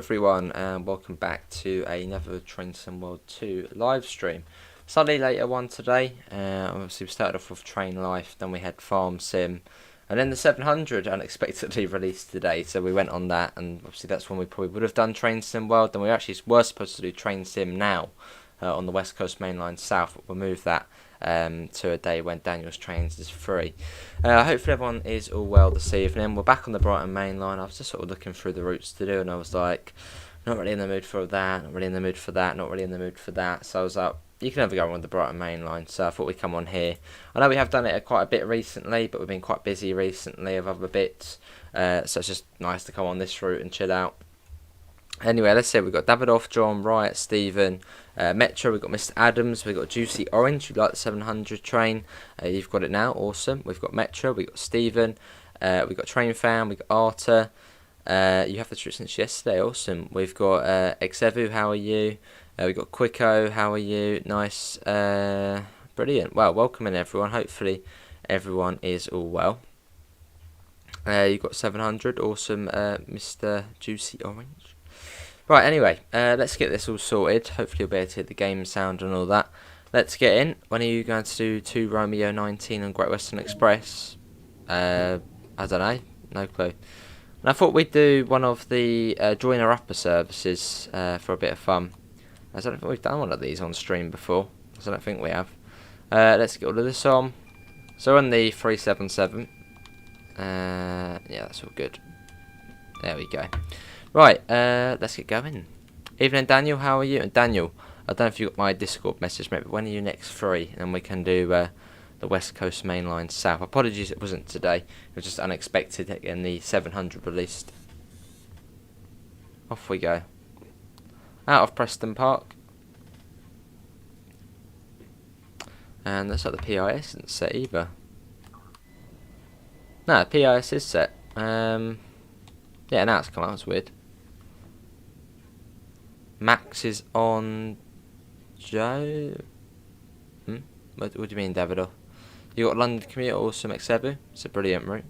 everyone, and welcome back to another Train Sim World 2 live stream. Slightly later one today. Obviously we started off with Train Life, then we had Farm Sim, and then the 700 unexpectedly released today, so we went on that, and obviously that's when we probably would have done Train Sim World. Then we actually were supposed to do Train Sim Now on the West Coast Mainline South, but we'll move that to a day when Daniel's Trains is free. Hopefully everyone is all well this evening. We're back on the Brighton Mainline. I was just sort of looking through the routes to do, and I was like, not really in the mood for that, not really in the mood for that, not really in the mood for that. So I was like, you can never go on the Brighton Mainline, so I thought we'd come on here. I know we have done it quite a bit recently, but we've been quite busy recently with other bits, so it's just nice to come on this route and chill out. Anyway, let's see, we've got Davidoff, John, Riot, Stephen, Metro, we've got Mr. Adams, we've got Juicy Orange, you like the 700 train, you've got it now, awesome. We've got Metro, we've got Stephen, we've got Train Fan, we've got Arta, you have the trip since yesterday, awesome. We've got Xevu, how are you? We've got Quicko, how are you? Nice, brilliant. Well, welcome in everyone, hopefully everyone is all well. You've got 700, awesome, Mr. Juicy Orange. Right, anyway, let's get this all sorted. Hopefully you'll be able to hear the game sound and all that. Let's get in. When are you going to do 2 Romeo 19 on Great Western Express? I don't know. No clue. And I thought we'd do one of the joiner upper services for a bit of fun. I don't think we've done one of these on stream before. I don't think we have. Let's get all of this on. So on the 377. Yeah, that's all good. There we go. Right, let's get going. Evening, Daniel, how are you? And Daniel, I don't know if you got my Discord message, mate, but when are you next free? And we can do the West Coast Mainline South. Apologies it wasn't today. It was just unexpected getting the 700 released. Off we go. Out of Preston Park. And looks like the PIS isn't set either. No, the PIS is set. Yeah, now it's come out, it's weird. Max is on Joe. What do you mean, Davido? You got London Commute, awesome, Xevu. It's a brilliant route.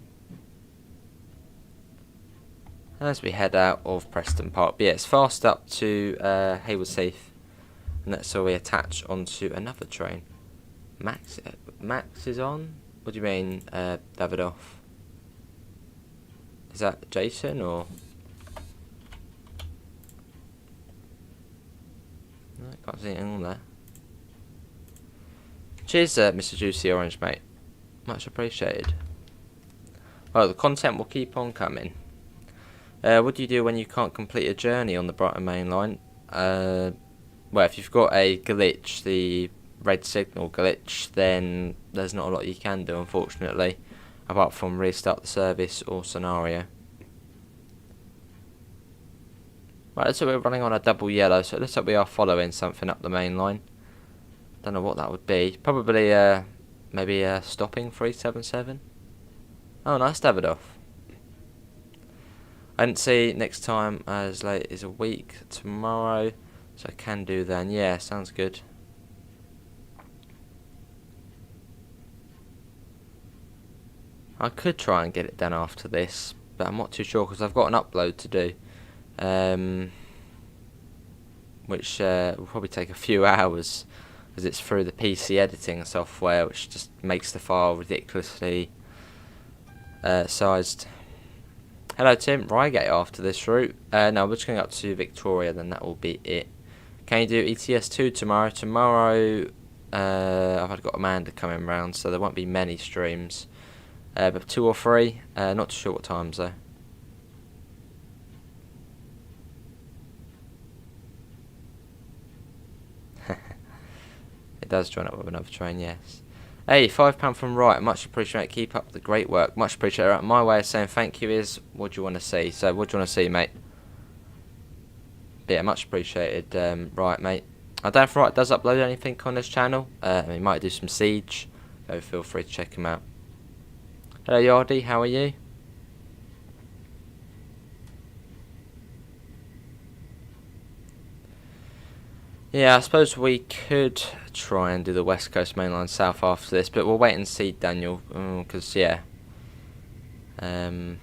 As we head out of Preston Park, but yeah, it's fast up to Haywards Heath, and that's how we attach onto another train. Max is on. What do you mean, Davidoff? Is that Jason or? I can't see anything on there. Cheers, Mr. Juicy Orange, mate. Much appreciated. Well, the content will keep on coming. What do you do when you can't complete a journey on the Brighton Mainline? Well, if you've got a glitch, the red signal glitch, then there's not a lot you can do, unfortunately, apart from restart the service or scenario. Right, looks like we're running on a double yellow, so it looks like we are following something up the main line. Don't know what that would be. Probably maybe stopping 377. Oh, nice, Davidoff. I didn't see next time as late as a week tomorrow, so I can do then. Yeah, sounds good. I could try and get it done after this, but I'm not too sure because I've got an upload to do. Which will probably take a few hours as it's through the PC editing software, which just makes the file ridiculously sized. Hello Tim, Reigate after this route. No, we're just going up to Victoria, then that will be it. Can you do ETS2 tomorrow? Tomorrow I've got Amanda coming round, so there won't be many streams. But 2 or 3, not too sure what times though. It does join up with another train, yes. Hey, £5 from Riot, much appreciated. Keep up the great work, much appreciated. Right, my way of saying thank you is, what do you want to see? So, what do you want to see, mate? But yeah, much appreciated, Riot, mate. I don't know if Riot does upload anything on this channel. He might do some Siege. So feel free to check him out. Hello, Yardy, how are you? Yeah, I suppose we could try and do the West Coast Mainline South after this, but we'll wait and see, Daniel, because, yeah, we'll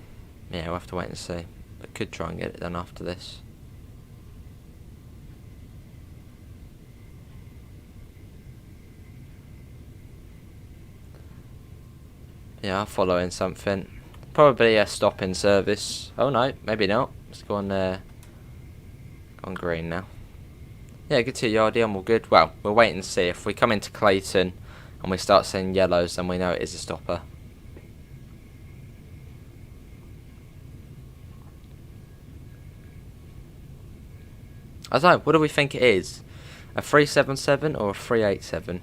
have to wait and see. But could try and get it done after this. Yeah, I'm following something. Probably a stop-in service. Oh no, maybe not. Let's go on green now. Yeah, good to you, Yardy. I'm all good. Well, we'll wait and see. If we come into Clayton and we start seeing yellows, then we know it is a stopper. I don't know, what do we think it is? A 377 or a 387?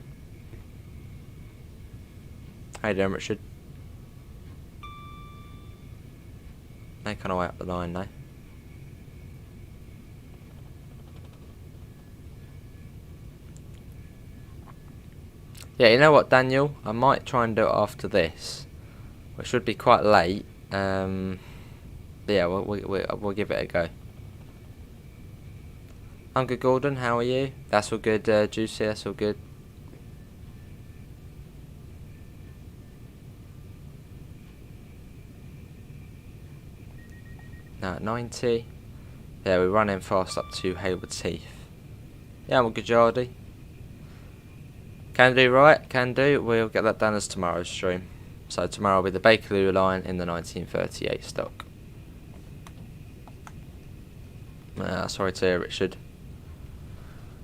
How you doing, Richard? They kind of way up the line now. Yeah, you know what, Daniel? I might try and do it after this, which should be quite late. But yeah, we'll give it a go. I'm good, Gordon. How are you? That's all good, Juicy. That's all good. Now at 90. Yeah, we're running fast up to Haywards Heath. Yeah, I'm all good, Yardy. Can do, right? Can do. We'll get that done as tomorrow's stream. So tomorrow will be the Bakerloo line in the 1938 stock. Sorry to hear, Richard.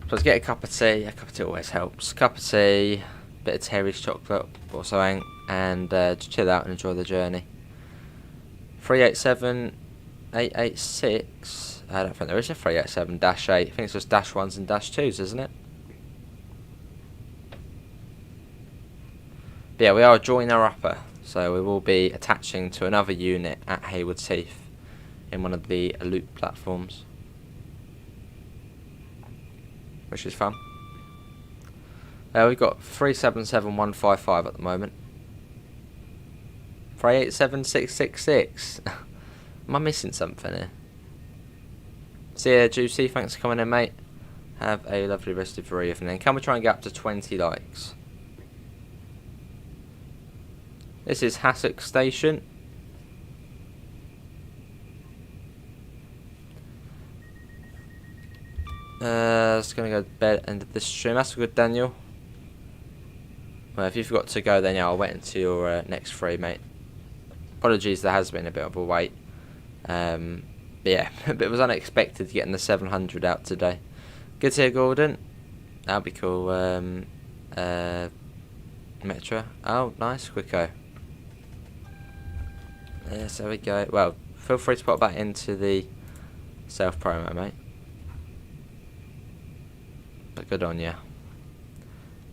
So let's get a cup of tea. A cup of tea always helps. Cup of tea, bit of Terry's chocolate or something, and just chill out and enjoy the journey. 387 886. I don't think there is a 387-8. I think it's just -1s and -2s, isn't it? But yeah, we are a joiner upper, so we will be attaching to another unit at Haywards Heath in one of the loop platforms, which is fun. We've got 377155 at the moment. 387666. Am I missing something here? So yeah, Juicy, thanks for coming in, mate. Have a lovely rest of your evening. Can we try and get up to 20 likes? This is Hassock Station. Just gonna go to bed end of this stream. That's good, Daniel. Well, if you forgot to go, then yeah, I'll wait until your next free, mate. Apologies, there has been a bit of a wait. But yeah, but it was unexpected getting the 700 out today. Good to hear, Gordon. That'll be cool. Metro. Oh, nice, Quicko. Yes, there we go. Well, feel free to put that into the self-promo, mate. But good on you.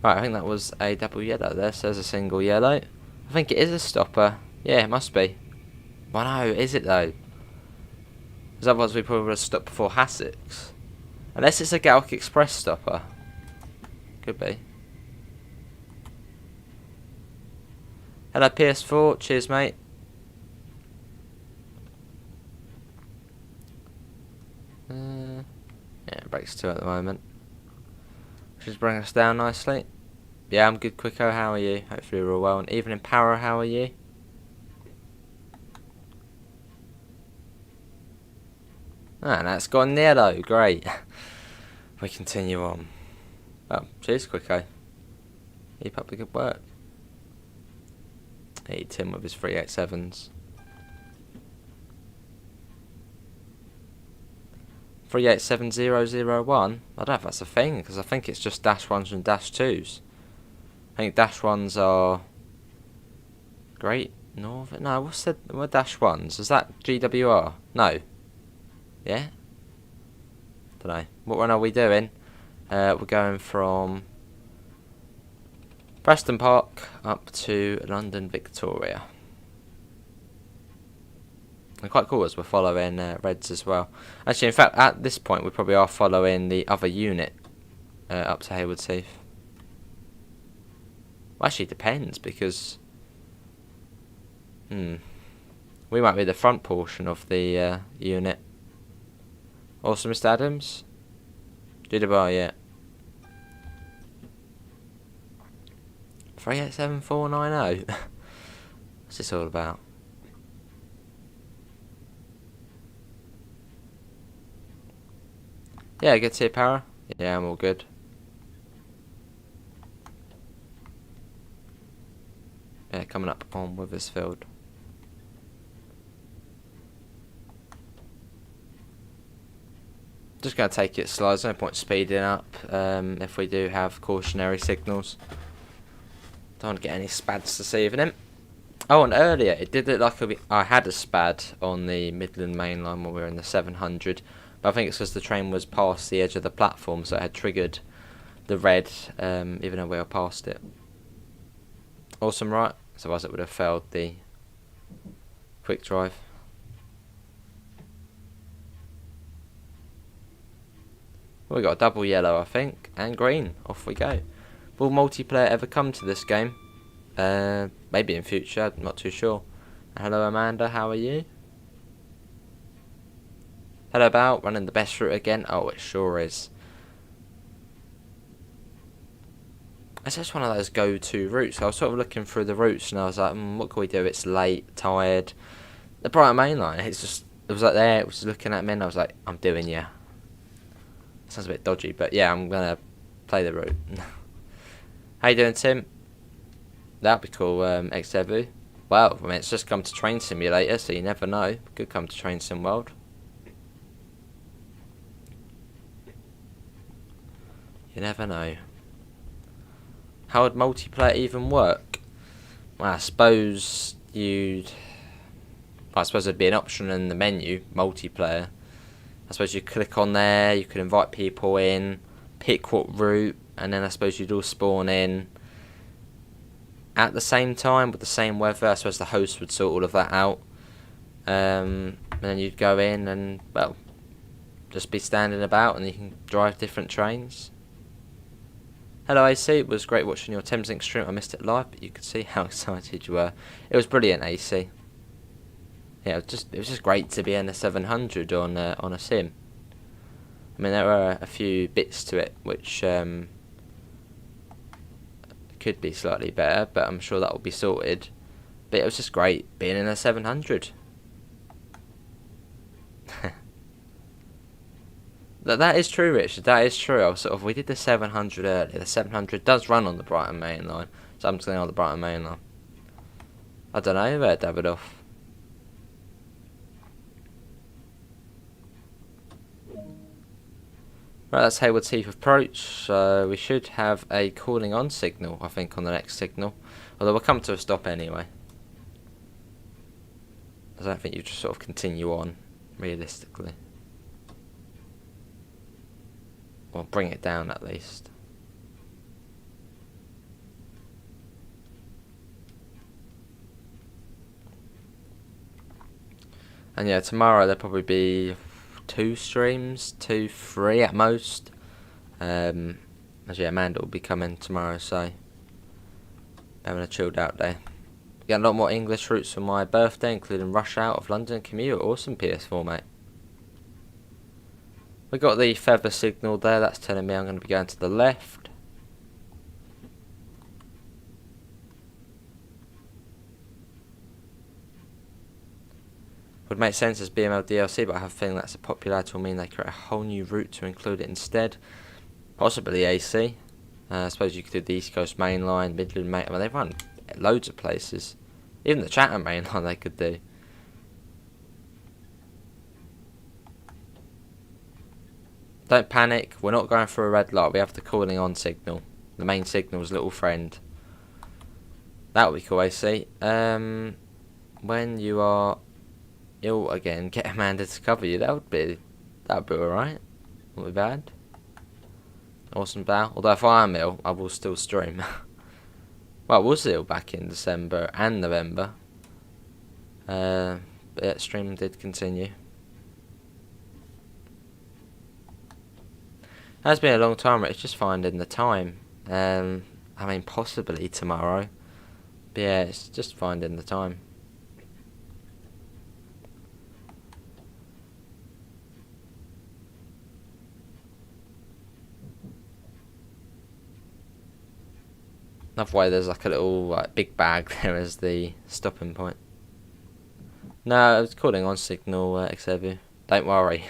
Right, I think that was a double yellow there, so there's a single yellow. I think it is a stopper. Yeah, it must be. Well, no, is it though? Because otherwise we probably would have stopped before Hassocks. Unless it's a Gatwick Express stopper. Could be. Hello, PS4. Cheers, mate. Yeah, breaks 2 at the moment. Which is bringing us down nicely. Yeah, I'm good, Quicko. How are you? Hopefully you're all well. And even in Power, how are you? Ah, that's gone yellow. Great. We continue on. Oh, cheers, Quicko. Keep up the good work. Hey, Tim with his 387s. 387001. I don't know if that's a thing, because I think it's just -1s and -2s. I think -1s are Great Northern. No, what's the -1s? Is that GWR? No. Yeah? Don't know. What run are we doing? We're going from Preston Park up to London Victoria. And quite cool as we're following Reds as well. Actually, in fact, at this point we probably are following the other unit up to Haywards Heath. Well, actually, it depends because we might be the front portion of the unit. Also, Mr. Adams. Did a bar yet? 387490. What's this all about? Yeah, good to see you, Para. Yeah, I'm all good. Yeah, coming up on Withersfield. Just going to take it slow. There's no point speeding up if we do have cautionary signals. Don't want to get any spads this evening. Oh, and earlier it did look like I had a spad on the Midland Main Line when we were in the 700, but I think it's because the train was past the edge of the platform, so it had triggered the red, even though we were past it. Awesome, right? Otherwise it would have failed the quick drive. Well, we got a double yellow, I think, and green. Off we go. Will multiplayer ever come to this game? Maybe in future, I'm not too sure. Hello Amanda, how are you? Hello About, running the best route again? Oh, it sure is. It's just one of those go-to routes. I was sort of looking through the routes and I was like, what can we do? It's late, tired. The Brighton Main Line, it was like there, it was looking at me and I was like, I'm doing ya. Sounds a bit dodgy, but yeah, I'm going to play the route. How you doing, Tim? That'd be cool, Xevu. Well, I mean, it's just come to Train Simulator, so you never know. Could come to Train Sim World. You never know. How would multiplayer even work? Well, I suppose there'd be an option in the menu, multiplayer. I suppose you click on there, you could invite people in, pick what route, and then I suppose you'd all spawn in at the same time with the same weather. I suppose the host would sort all of that out. And then you'd go in and, well, just be standing about and you can drive different trains. Hello AC, it was great watching your Thameslink stream. I missed it live, but you could see how excited you were. It was brilliant, AC. Yeah, it was just great to be in a 700 on a sim. I mean, there were a few bits to it which could be slightly better, but I'm sure that will be sorted. But it was just great being in a 700. That is true, Richard. That is true. We did the 700 earlier. The 700 does run on the Brighton Main Line, so I'm just going on the Brighton Main Line. I don't know. Where Davidoff? Right, that's Haywards Heath approach. So we should have a calling on signal, I think, on the next signal. Although we'll come to a stop anyway. I don't think you just sort of continue on, realistically. Or bring it down at least. And yeah, tomorrow there'll probably be 2 streams, 2, 3 at most. As yeah, Amanda will be coming tomorrow, so having a chilled out day. Getting a lot more English routes for my birthday, including rush out of London commute. Awesome, PS4 mate. We got the feather signal there. That's telling me I'm going to be going to the left. Would make sense as BML DLC, but I have a feeling that's a popularity will mean they create a whole new route to include it instead. Possibly AC. I suppose you could do the East Coast Main Line, Midland Main. I mean, they run loads of places. Even the Chatham Main Line they could do. Don't panic. We're not going for a red light. We have the calling on signal. The main signal's little friend. That would be cool, AC. When you are ill again, get Amanda to cover you. That would be alright. Not be bad. Awesome bow. Although if I am ill, I will still stream. Well, I was ill back in December and November. But yeah, streaming did continue. It has been a long time, it's just finding the time. I mean, possibly tomorrow. But yeah, it's just finding the time. Another way, there's like a little big bag there as the stopping point. No, I was calling on signal, Xevu. Don't worry.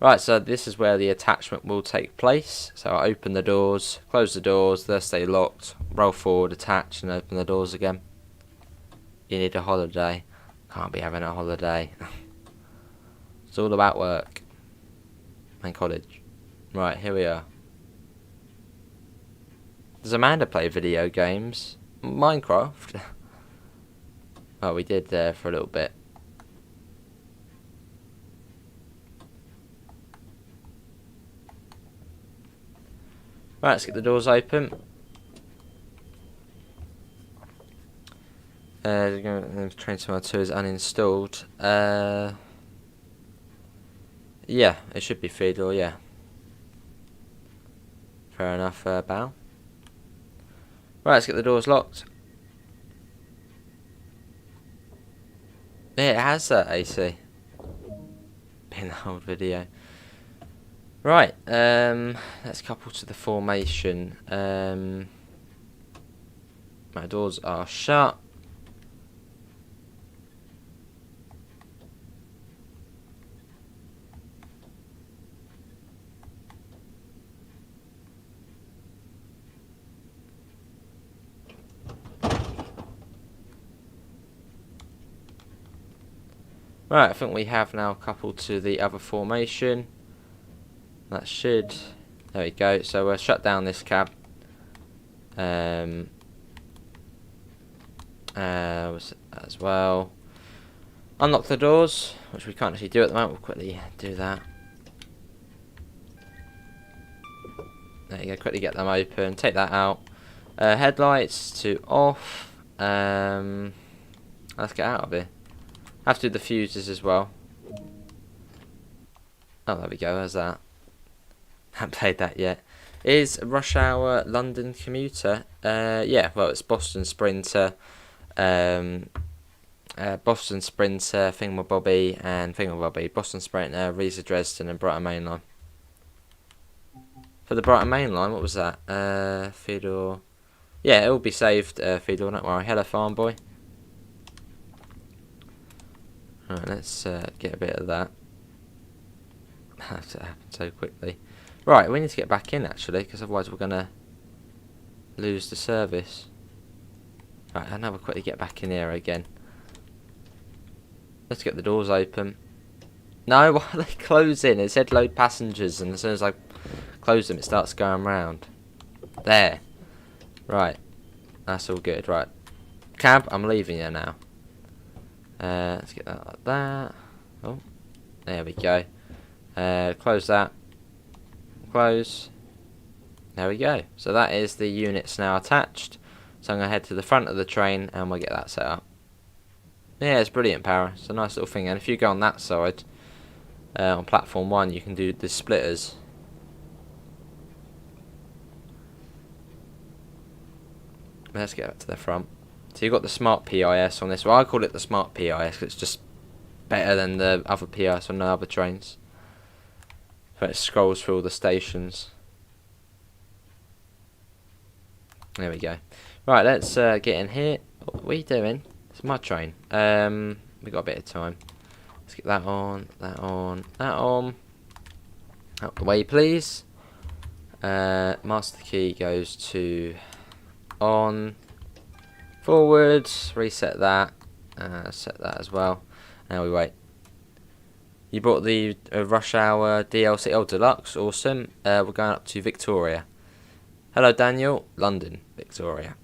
Right, so this is where the attachment will take place. So I open the doors, close the doors, they'll stay locked, roll forward, attach, and open the doors again. You need a holiday. Can't be having a holiday. It's all about work and college. Right, here we are. Does Amanda play video games? Minecraft? Oh, we did there for a little bit. Right, let's get the doors open. Train Simulator 2 is uninstalled. Yeah, it should be 3-door, yeah. Fair enough, Bow. Right, let's get the doors locked. Yeah, it has AC. In the old video. Right, let's couple to the formation. My doors are shut. Right, I think we have now coupled to the other formation. That should... There we go. So we'll shut down this cab. As well. Unlock the doors, which we can't actually do at the moment. We'll quickly do that. There you go, quickly get them open. Take that out. Headlights to off. Let's get out of here. Have to do the fuses as well. Oh, there we go, there's that. Haven't played that yet. Is Rush Hour London Commuter? Yeah, well, it's Boston Sprinter, Boston Sprinter, Thingamabobby, and Thingamabobby. Boston Sprinter, Riesa Dresden, and Brighton Mainline. For the Brighton Mainline, what was that? Fedor. Yeah, it will be saved, Fedor, don't worry. Hello, Farm Boy. Right, let's get a bit of that. That happened so quickly. Right, we need to get back in actually, because otherwise we're gonna lose the service. Right, and now we'll quickly get back in here again. Let's get the doors open. No, why are they closing? It said load passengers, and as soon as I close them, it starts going round. There. Right, that's all good. Right, cab, I'm leaving you now. Let's get that like that. Oh, there we go. Close that. Close. There we go. So that is the units now attached. So I'm going to head to the front of the train and we'll get that set up. Yeah, it's brilliant power. It's a nice little thing. And if you go on that side, on platform 1, you can do the splitters. Let's get back to the front. So you've got the smart PIS on this. Well, I call it the smart PIS because it's just better than the other PIS on the other trains. So it scrolls through all the stations. There we go. Right, let's get in here. What are you doing? It's my train. We got a bit of time. Let's get that on, that on, that on. Out the way, please. Master key goes to on. Forward, reset that, set that as well. Now we wait. You bought the Rush Hour DLC, oh deluxe, awesome. We're going up to Victoria. Hello Daniel, London, Victoria.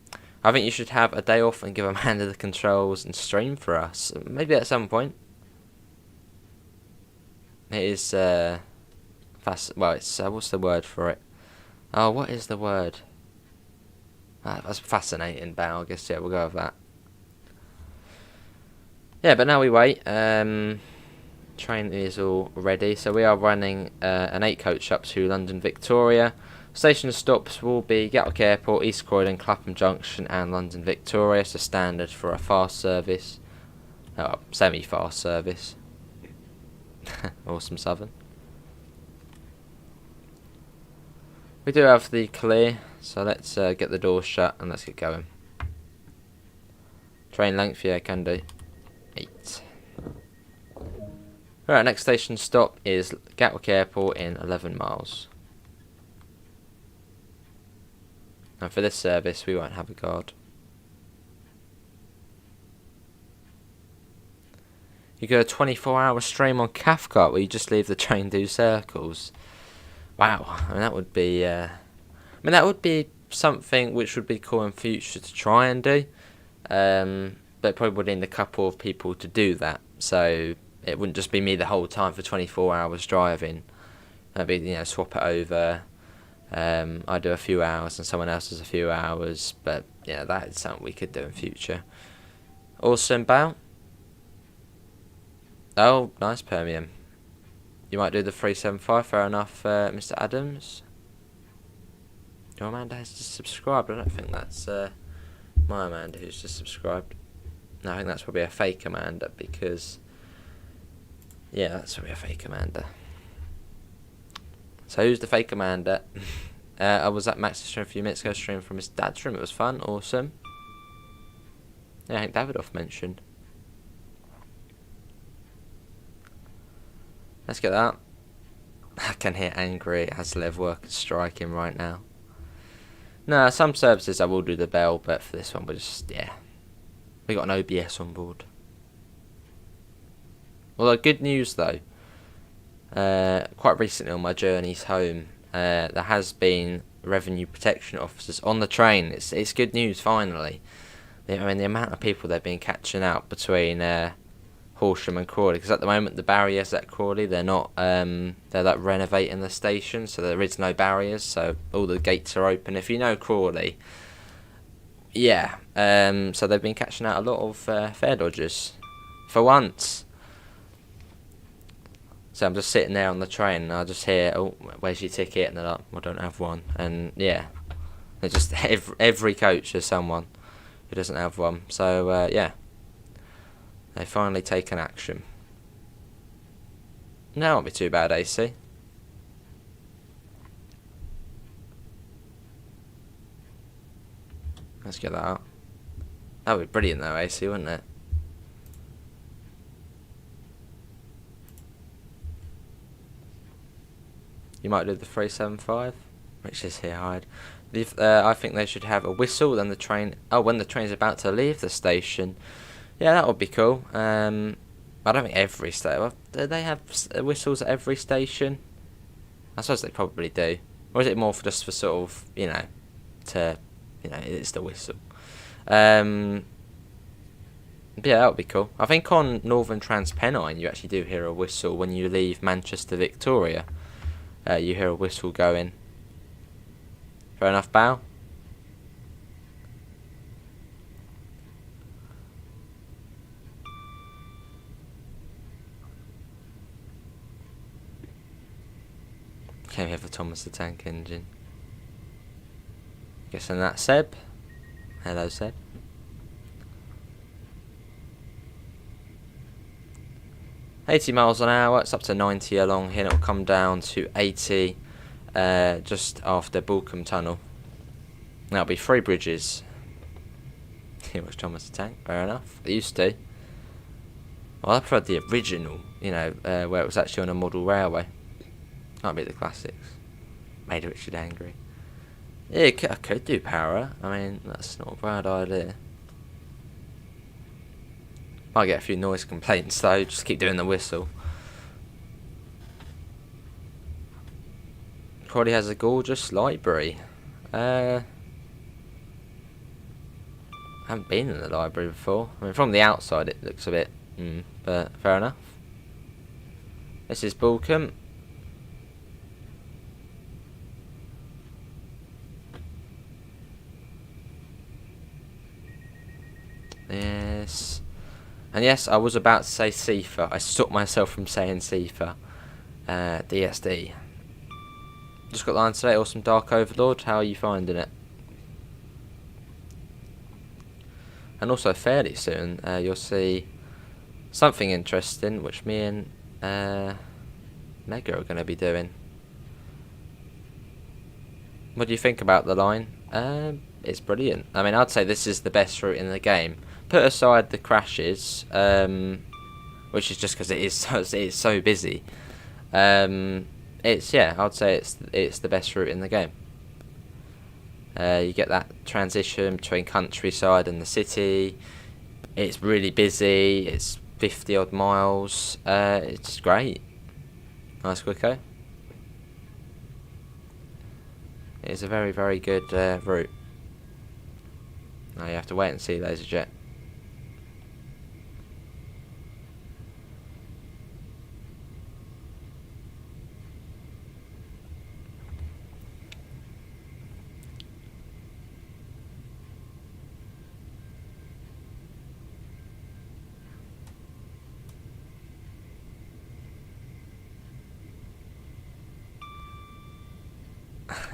I think you should have a day off and give Amanda the controls and stream for us. Maybe at some point. It is, fast. Well, it's, what's the word for it? Oh, what is the word? That's fascinating, but I guess, yeah, we'll go with that. Yeah, but now we wait. Train is all ready. So we are running an 8 coach up to London Victoria. Station stops will be Gatwick Airport, East Croydon, Clapham Junction and London Victoria. So standard for a fast service. Oh, semi-fast service. Awesome Southern. We do have the clear, so let's get the doors shut and let's get going. Train length, yeah, can do. 8. Right, next station stop is Gatwick Airport in 11 miles. And for this service, we won't have a guard. You go a 24-hour stream on Cathcart where you just leave the train do circles. Wow, I mean that would be, something which would be cool in future to try and do. But probably would need a couple of people to do that. So it wouldn't just be me the whole time for 24 hours driving. Maybe, swap it over. I do a few hours and someone else does a few hours. But yeah, that is something we could do in future. Awesome, Bow. Oh, nice Permian. You might do the 375, fair enough, Mr. Adams. Your Amanda has just subscribed. I don't think that's my Amanda who's just subscribed. No, I think that's probably a fake Amanda because... yeah, that's probably a fake Amanda. So who's the fake Amanda? I was at Max's stream a few minutes ago, streaming from his dad's room. It was fun, awesome. Yeah, I think Davidoff mentioned. Let's get that. I can hear angry Aslev workers striking right now. No, some services I will do the bell, but for this one we got an OBS on board. Although good news though, quite recently on my journeys home, there has been revenue protection officers on the train. It's good news finally. I mean the amount of people they've been catching out between Horsham and Crawley, because at the moment the barriers at Crawley they're not they're like renovating the station, so there is no barriers, so all the gates are open. If you know Crawley, yeah, so they've been catching out a lot of fare dodgers for once. So I'm just sitting there on the train and I just hear, oh, where's your ticket? And they're like, I don't have one. And yeah, they're just every coach has someone who doesn't have one. So yeah. They finally taken action. No, won't be too bad, AC. Let's get that out. That would be brilliant though, AC, wouldn't it? You might do the 375, which is here hide. I think they should have a whistle then the train. Oh, when the train's about to leave the station. Yeah, that would be cool. I don't think every station... do they have whistles at every station? I suppose they probably do. Or is it more for just for sort of, it's the whistle. But yeah, that would be cool. I think on Northern Transpennine you actually do hear a whistle when you leave Manchester Victoria. You hear a whistle going. Fair enough, Bow? Came here for Thomas the Tank Engine. Guessing that's Seb. Hello, Seb. $80 miles an hour. It's up to 90 along here. It'll come down to 80 just after Balcombe Tunnel. That'll be 3 bridges. Here was Thomas the Tank. Fair enough. It used to. Well, I preferred the original. Where it was actually on a model railway. Might be the classics. Made Richard angry. Yeah, I could do power. I mean, that's not a bad idea. Might get a few noise complaints though. Just keep doing the whistle. Probably has a gorgeous library. I haven't been in the library before. I mean, from the outside it looks a bit, but fair enough. This is Balcombe. Yes. And yes, I was about to say SIFA. I stopped myself from saying SIFA. DSD. Just got the line today. Awesome Dark Overlord. How are you finding it? And also fairly soon you'll see something interesting which me and Mega are going to be doing. What do you think about the line? It's brilliant. I mean, I'd say this is the best route in the game. Put aside the crashes, which is just because it is so busy. It's I'd say it's the best route in the game. You get that transition between countryside and the city. It's really busy. It's 50 odd miles. It's great. Nice quicko. It's a very, very good route. Now you have to wait and see, LaserJet.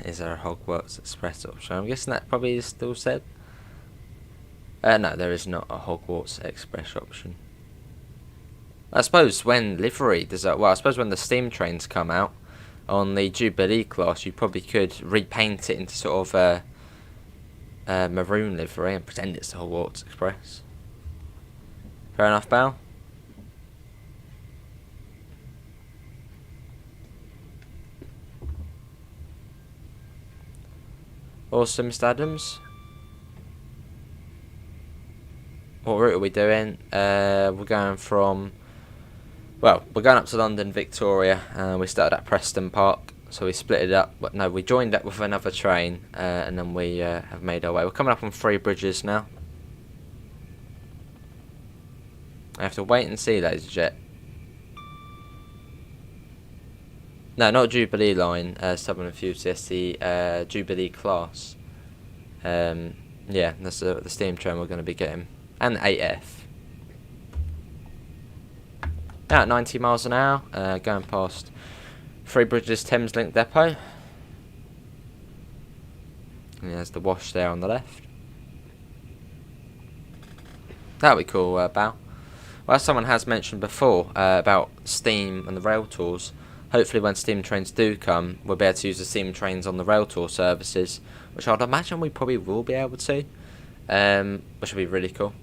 Is there a Hogwarts Express option? I'm guessing that probably is still said. No, there is not a Hogwarts Express option. I suppose when livery does that. Well, I suppose when the steam trains come out on the Jubilee class, you probably could repaint it into sort of a maroon livery and pretend it's the Hogwarts Express. Fair enough, Bal. Awesome, Mr. Adams. What route are we doing? We're going from... Well, we're going up to London Victoria, and we started at Preston Park, so we split it up. But no, we joined up with another train, and then we have made our way. We're coming up on 3 bridges now. I have to wait and see, LaserJet. No, not Jubilee line, Southern Fuses, the Jubilee class. Yeah, that's the steam train we're going to be getting. And 8F. Now at 90 miles an hour, going past 3 bridges Thameslink depot. And there's the wash there on the left. That'll be cool, Bal. Well, as someone has mentioned before about steam and the rail tours, hopefully when steam trains do come, we'll be able to use the steam trains on the rail tour services, which I'd imagine we probably will be able to, which will be really cool.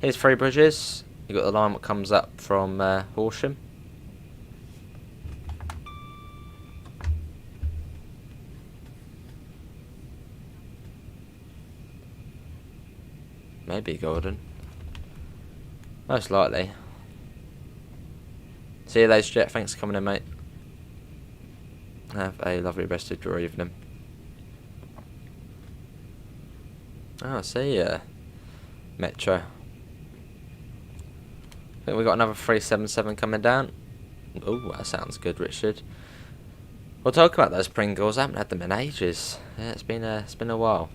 Here's 3 bridges. You've got the line that comes up from Horsham. Maybe Gordon. Most likely. See you later, Jet. Thanks for coming in, mate. Have a lovely rest of your evening. Oh, I see ya. Metro. I think we've got another 377 coming down. Oh, that sounds good, Richard. We'll talk about those Pringles. I haven't had them in ages. Yeah, it's been a while.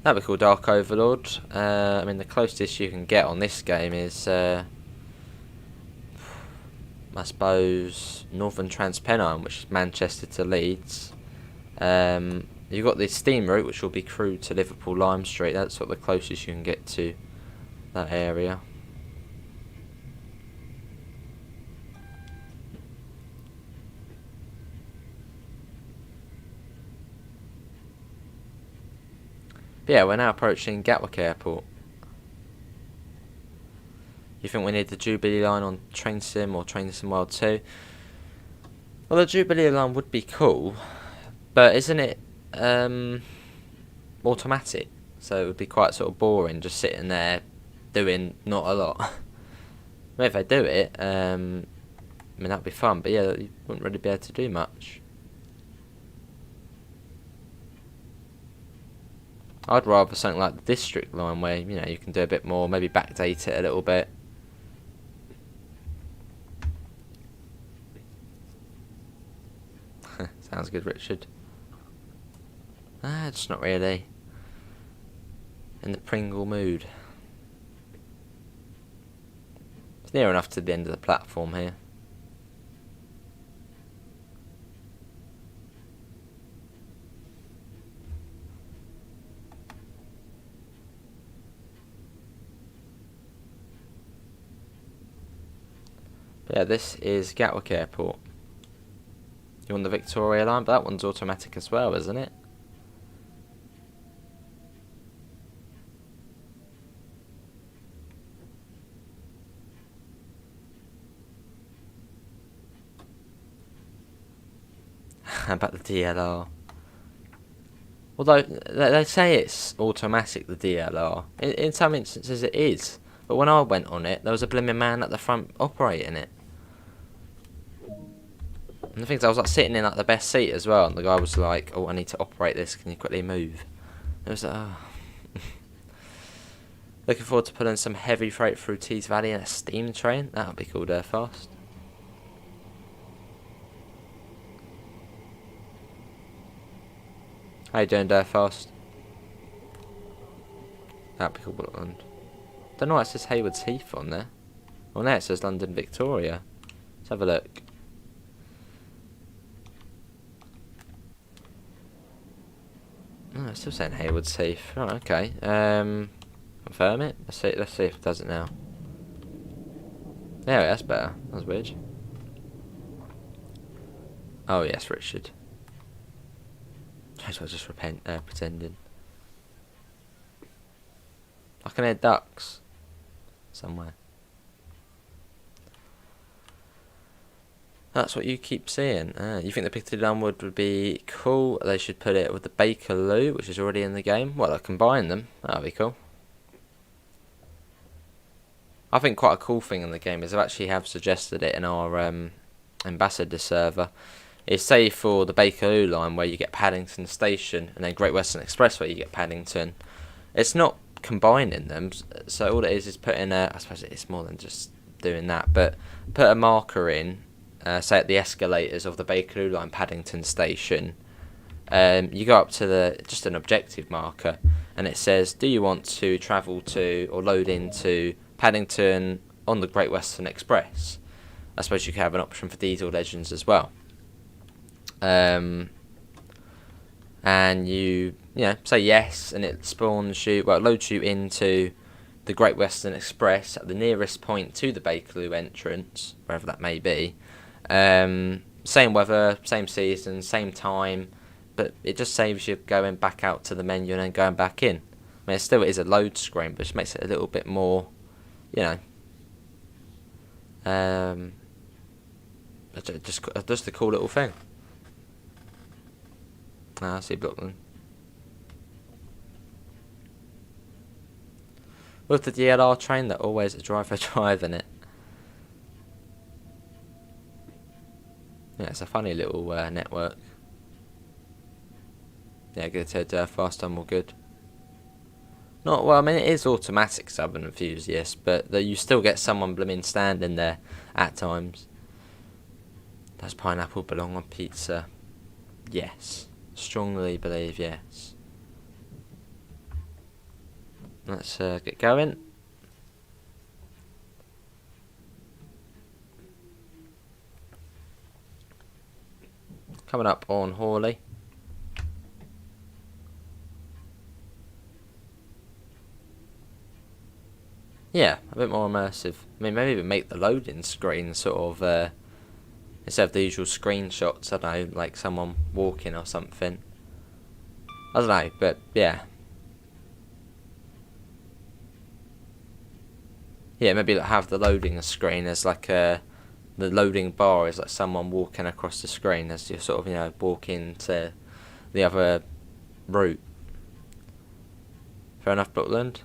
That'd be cool, Dark Overlord. I mean, the closest you can get on this game is, I suppose, Northern Transpennine, which is Manchester to Leeds. You've got the steam route, which will be Crewe to Liverpool Lime Street. That's sort of the closest you can get to that area. But yeah, we're now approaching Gatwick Airport. You think we need the Jubilee line on Train Sim or Train Sim World 2? Well, the Jubilee line would be cool, but isn't it automatic? So it would be quite sort of boring just sitting there doing not a lot. I mean, if they do it, I mean, that'd be fun, but yeah, you wouldn't really be able to do much. I'd rather something like the District line where, you know, you can do a bit more, maybe backdate it a little bit. Sounds good, Richard. Just not really in the Pringle mood. It's near enough to the end of the platform here. But yeah, this is Gatwick Airport. You're on the Victoria line, but that one's automatic as well, isn't it? about the DLR. Although they say it's automatic, the DLR. In some instances it is. But when I went on it, there was a blimmin' man at the front operating it. And the thing is, I was like sitting in like the best seat as well, and the guy was like, "Oh, I need to operate this. Can you quickly move?" It was like, oh. Looking forward to pulling some heavy freight through Tees Valley in a steam train. That'll be cool there fast. How you doing there fast? That'll be cool, Brighton. Don't know why it says Haywards Heath on there. Well, now it says London Victoria. Let's have a look. Oh, it's still saying Haywards Heath. Oh, okay. Confirm it. Let's see if it does it now. Yeah, that's better. That's weird. Oh yes, Richard. I was just pretending. I can hear ducks somewhere. That's what you keep seeing. You think the Piccadilly Onward would be cool? They should put it with the Bakerloo, which is already in the game. Well, they'll combine them. That'll be cool. I think quite a cool thing in the game is I actually have suggested it in our ambassador server. Is say for the Bakerloo line where you get Paddington Station and then Great Western Express where you get Paddington. It's not combining them, so all it is putting a. I suppose it's more than just doing that, but put a marker in. Say at the escalators of the Bakerloo line, Paddington Station, you go up to just an objective marker, and it says, do you want to travel to or load into Paddington on the Great Western Express? I suppose you could have an option for Diesel Legends as well. And you say yes, and it spawns you, well, it loads you into the Great Western Express at the nearest point to the Bakerloo entrance, wherever that may be. Same weather, same season, same time, but it just saves you going back out to the menu and then going back in. I mean, it still is a load screen, but it just makes it a little bit more, just a cool little thing. I see Brooklyn. With the DLR train, there's always a driver driving it. Yeah, it's a funny little network. Yeah, good to fast time all good. Not well. I mean, it is automatic sub and enthusiast, but you still get someone blooming standing there at times. Does pineapple belong on pizza? Yes. Strongly believe yes. Let's get going. Coming up on Hawley. Yeah, a bit more immersive. I mean, maybe even make the loading screen sort of, instead of the usual screenshots, I don't know, like someone walking or something. I don't know, but yeah. Yeah, maybe have the loading screen as like the loading bar is like someone walking across the screen as you sort of, walk into the other route. Fair enough, Brookland.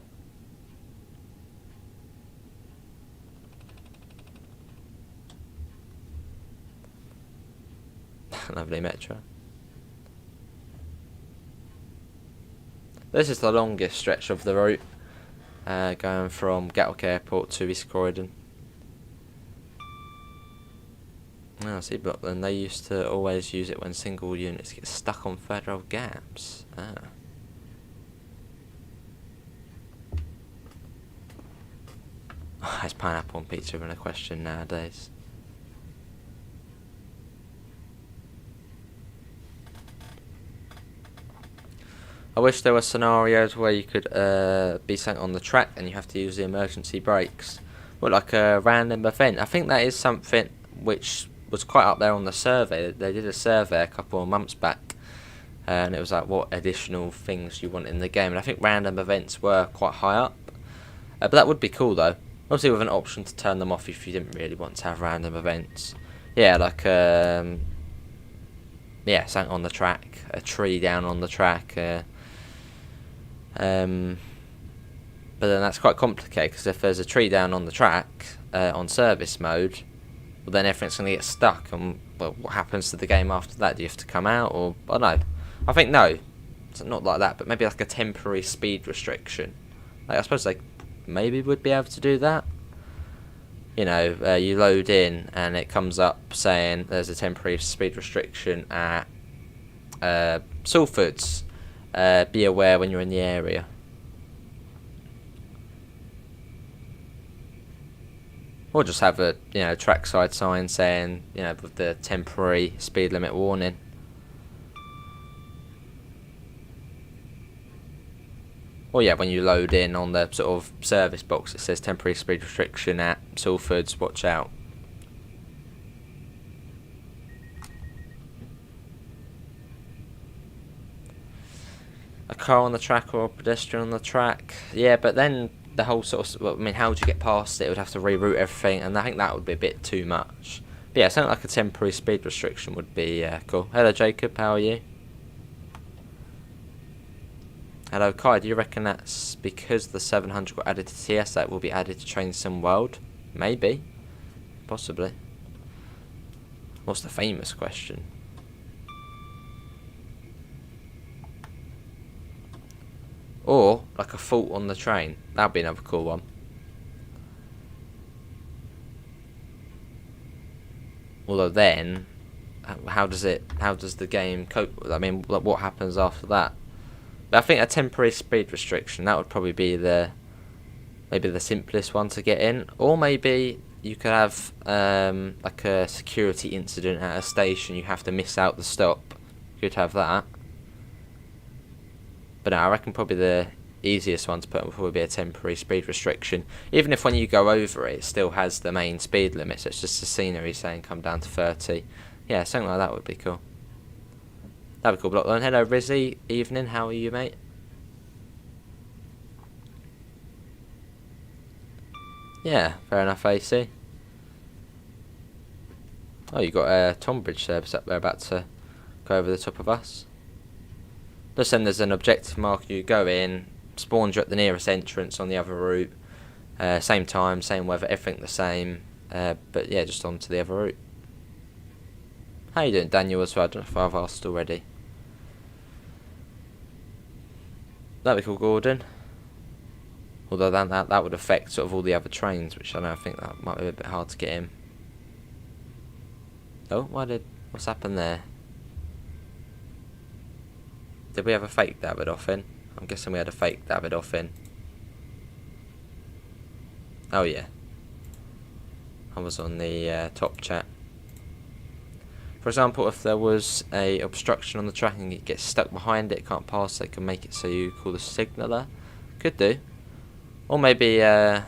Lovely metro. This is the longest stretch of the route, going from Gatwick Airport to East Croydon. I see, but then they used to always use it when single units get stuck on federal gaps. Oh, is pineapple on pizza even a question nowadays? I wish there were scenarios where you could be sent on the track and you have to use the emergency brakes. Well, like a random event. I think that is something which was quite up there on the survey. They did a survey a couple of months back, and it was like what additional things you want in the game. And I think random events were quite high up. But that would be cool though. Obviously with an option to turn them off if you didn't really want to have random events. Yeah, like yeah, something on the track, a tree down on the track. But then that's quite complicated, because if there's a tree down on the track on service mode, well, then everything's going to get stuck. And well, what happens to the game after that? Do you have to come out, or I don't know? I think no, it's not like that, but maybe like a temporary speed restriction. Like, I suppose they maybe would be able to do that. You know, you load in and it comes up saying there's a temporary speed restriction at Salfords. Be aware when you're in the area. Or just have a trackside sign saying with the temporary speed limit warning. Or yeah, when you load in on the sort of service box, it says temporary speed restriction at Salfords, watch out. A car on the track or a pedestrian on the track, yeah, but then the whole sort of, well, I mean, how would you get past it? It would have to reroute everything, and I think that would be a bit too much. But yeah, something like a temporary speed restriction would be cool. Hello Jacob, how are you? Hello Kai, do you reckon that's because the 700 got added to TS that will be added to Train Sim World? Maybe. Possibly. What's the famous question? Or, like a fault on the train. That'd be another cool one. Although then, how does the game cope? I mean, what happens after that? But I think a temporary speed restriction, that would probably be maybe the simplest one to get in. Or maybe you could have like a security incident at a station. You have to miss out the stop. You could have that. But no, I reckon probably the easiest one to put would probably be a temporary speed restriction. Even if when you go over it, it still has the main speed limit. So it's just the scenery saying come down to 30. Yeah, something like that would be cool. That'd be cool. Block line. Hello Rizzy, evening, how are you, mate? Yeah, fair enough, AC. Oh, you got a Tonbridge service up there about to go over the top of us. Just then there's an objective marker, you go in, spawns you at the nearest entrance on the other route, same time, same weather, everything the same, but yeah, just on to the other route. How you doing, Daniel, as well? I don't know if I've asked already. That'd be cool, Gordon. Although that would affect sort of all the other trains, which I think that might be a bit hard to get in. Oh, what's happened there? Did we have a fake Davidoff in? I'm guessing we had a fake Davidoff in. Oh yeah. I was on the top chat. For example, if there was a obstruction on the track and it gets stuck behind it, can't pass, they can make it so you call the signaller. Could do. Or maybe, what's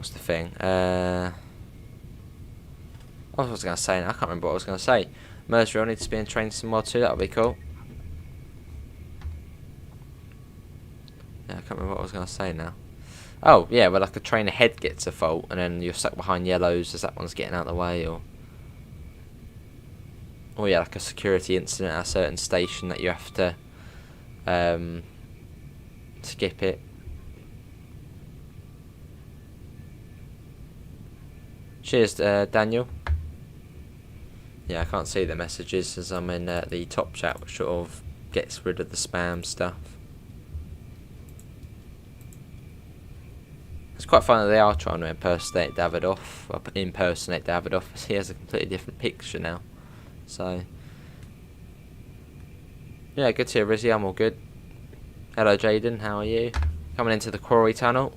the thing? What was I going to say now? I can't remember what I was going to say. Merseyrail needs to be in Train Sim Mod 2, that would be cool. Yeah, I can't remember what I was going to say now. Oh, yeah, well, like a train ahead gets a fault, and then you're stuck behind yellows as that one's getting out of the way, or yeah, like a security incident at a certain station that you have to skip it. Cheers, Daniel. Yeah, I can't see the messages as I'm in the top chat, which sort of gets rid of the spam stuff. It's quite funny that they are trying to impersonate Davidoff, as he has a completely different picture now. So, yeah, good to hear, Rizzy, I'm all good. Hello, Jaden, how are you? Coming into the quarry tunnel.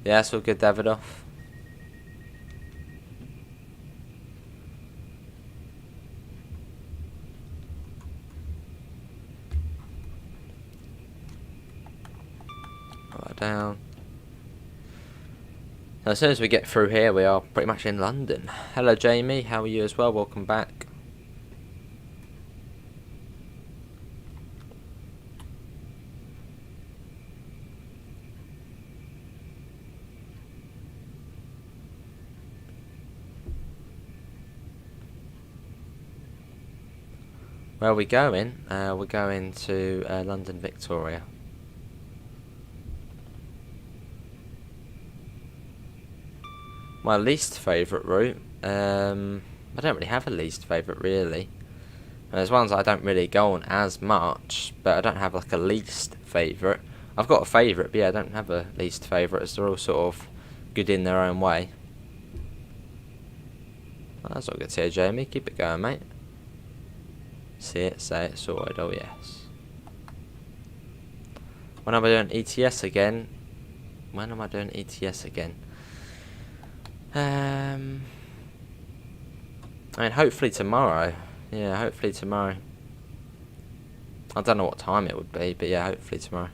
Yeah, that's all good, Davidoff. Down. As soon as we get through here, we are pretty much in London. Hello Jamie, how are you as well? Welcome back. Where are we going? We're going to London Victoria. My least favourite route, I don't really have a least favourite really. There's ones I don't really go on as much, but I don't have like a least favourite. I've got a favourite, but yeah, I don't have a least favourite, as they're all sort of good in their own way. Well, that's all good here, Jamie. Keep it going, mate. See it, say it, sorted. Oh yes. When am I doing ETS again? When am I doing ETS again? I mean, hopefully tomorrow. Yeah, hopefully tomorrow. I don't know what time it would be, but yeah, hopefully tomorrow.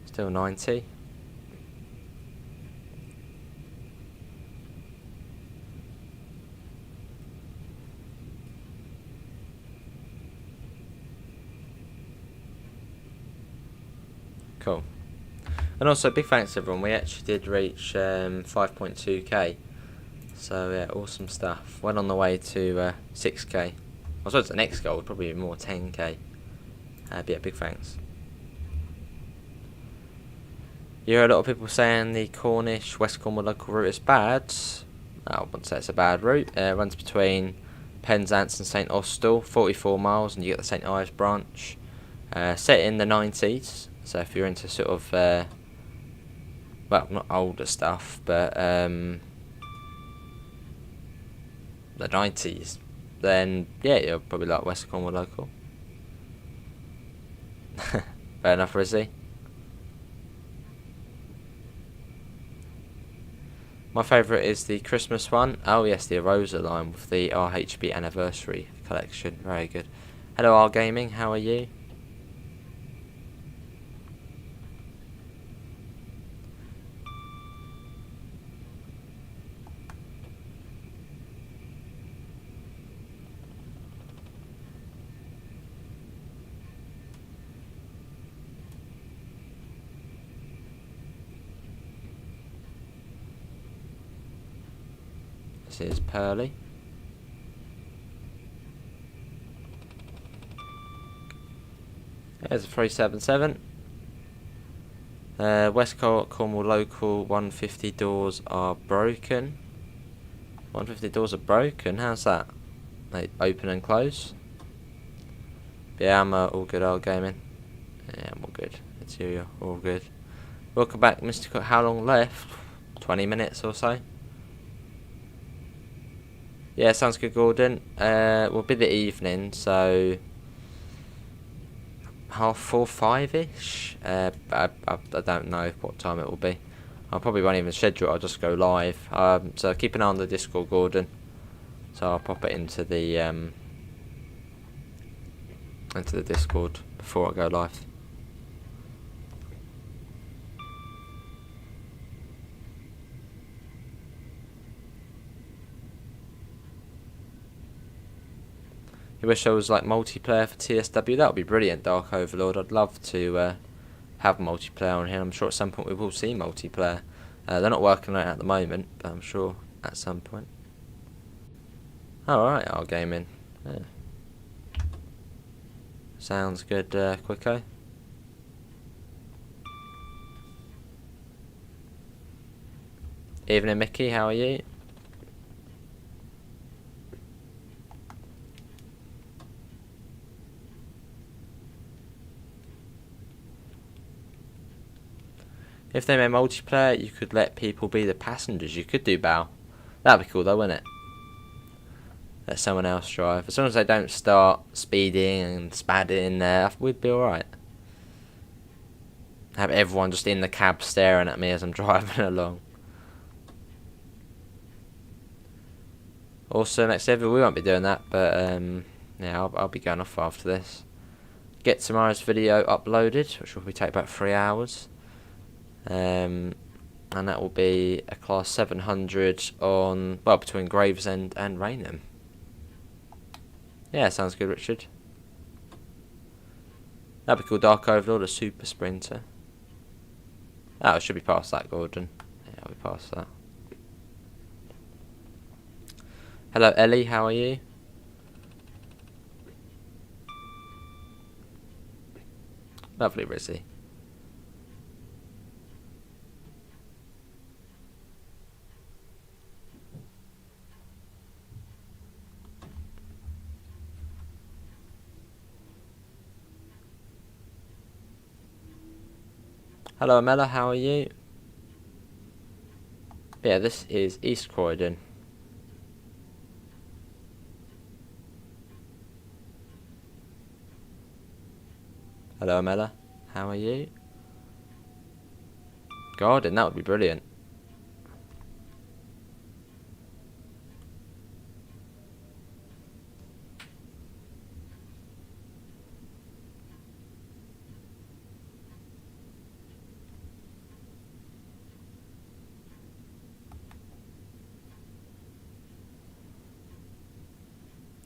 Still 90. Cool. And also, big thanks to everyone. We actually did reach 5.2k. So yeah, awesome stuff. Went on the way to 6k. I suppose the next goal would probably be more 10k. But yeah, big thanks. You heard a lot of people saying the Cornish West Cornwall local route is bad. I wouldn't say it's a bad route. It runs between Penzance and St Austell, 44 miles, and you get the St Ives branch. Set in the 90s, so if you're into sort of, well, not older stuff, but the 90s, then yeah, you'll probably like West Cornwall local. Fair enough, Rizzy. My favourite is the Christmas one. Oh yes, the Arosa line with the RHB anniversary collection. Very good. Hello R Gaming, how are you? This is Pearly. There's a 377. West Cornwall local 150 doors are broken. 150 doors are broken? How's that? They open and close? Yeah, I'm all good, old gaming. Yeah, I'm all good. Interior, all good. Welcome back, Mr. Cook. How long left? 20 minutes or so? Yeah, sounds good, Gordon. Will be the evening, so 4:30, 5ish. I don't know what time it will be. I probably won't even schedule it. I'll just go live. So keep an eye on the Discord, Gordon. So I'll pop it into the Discord before I go live. You wish there was like multiplayer for TSW? That would be brilliant, Dark Overlord. I'd love to have multiplayer on here. I'm sure at some point we will see multiplayer. They're not working on it at the moment, but I'm sure at some point. Alright, our gaming. Yeah. Sounds good, Quicko. Evening, Mickey. How are you? If they made multiplayer, you could let people be the passengers. You could do bow. That'd be cool though, wouldn't it? Let someone else drive. As long as they don't start speeding and spadding, we'd be alright. Have everyone just in the cab staring at me as I'm driving along. Also, next ever we won't be doing that, but yeah, I'll be going off after this. Get tomorrow's video uploaded, which will probably take about 3 hours. And that will be a class 700 on, well, between Gravesend and Raynham. Yeah, sounds good, Richard. That'd be cool. Dark Overlord, a super sprinter. Oh, it should be past that, Gordon. Yeah, I'll be past that. Hello, Ellie. How are you? Lovely, Rizzy. Hello, Amela. How are you? Yeah, this is East Croydon. Hello, Amela. How are you? Garden, that would be brilliant.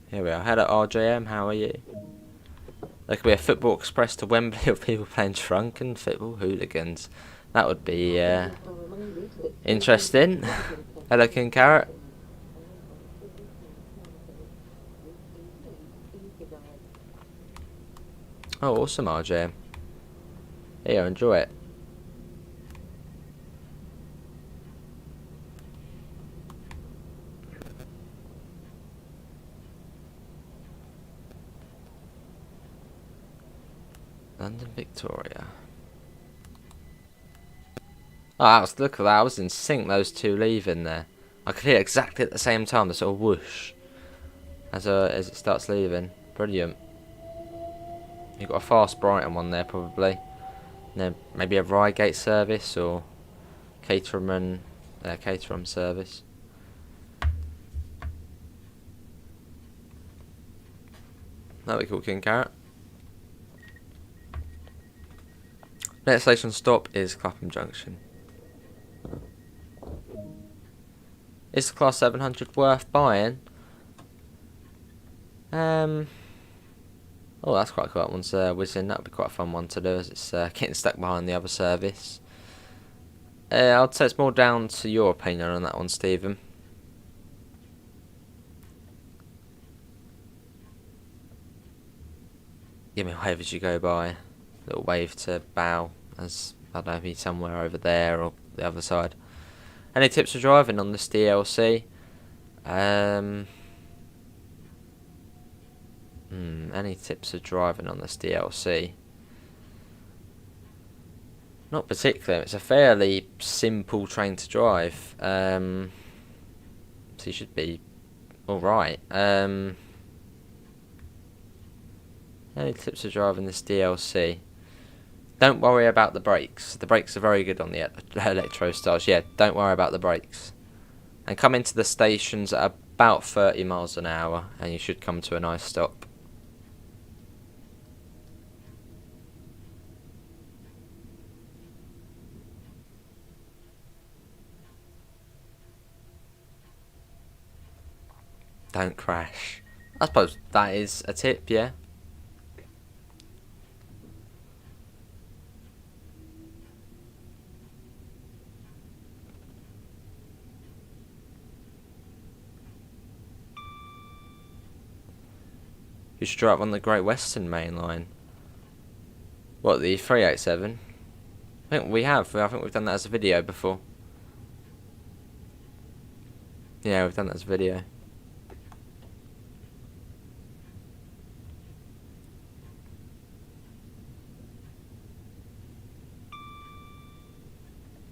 Here we are. Hello, RJM. How are you? There could be a football express to Wembley of people playing drunken football hooligans. That would be interesting. Hello, King Carrot. Oh, awesome, RJM. Here, enjoy it. London, Victoria. Oh, look at that. I was in sync, those two leaving there. I could hear exactly at the same time the sort of whoosh as it starts leaving. Brilliant. You've got a fast Brighton one there, probably. And then maybe a Reigate service or Caterham service. That'd be cool, King Carrot. Next station stop is Clapham Junction. Is the Class 700 worth buying? Oh, that's quite cool. That one's whizzing. That'd be quite a fun one to do, as it's getting stuck behind the other service. I'd say it's more down to your opinion on that one, Stephen. Give me a wave as you go by. Little wave to bow, as I don't know, be somewhere over there or the other side. Any tips for driving on this DLC? Any tips for driving on this DLC? Not particularly. It's a fairly simple train to drive. So you should be alright. Any tips for driving this DLC? Don't worry about the brakes. The brakes are very good on the Electro Stars. Yeah, don't worry about the brakes. And come into the stations at about 30 miles an hour, and you should come to a nice stop. Don't crash. I suppose that is a tip, yeah. You should drive on the Great Western Mainline. What, the 387? I think we have. I think we've done that as a video before. Yeah, we've done that as a video.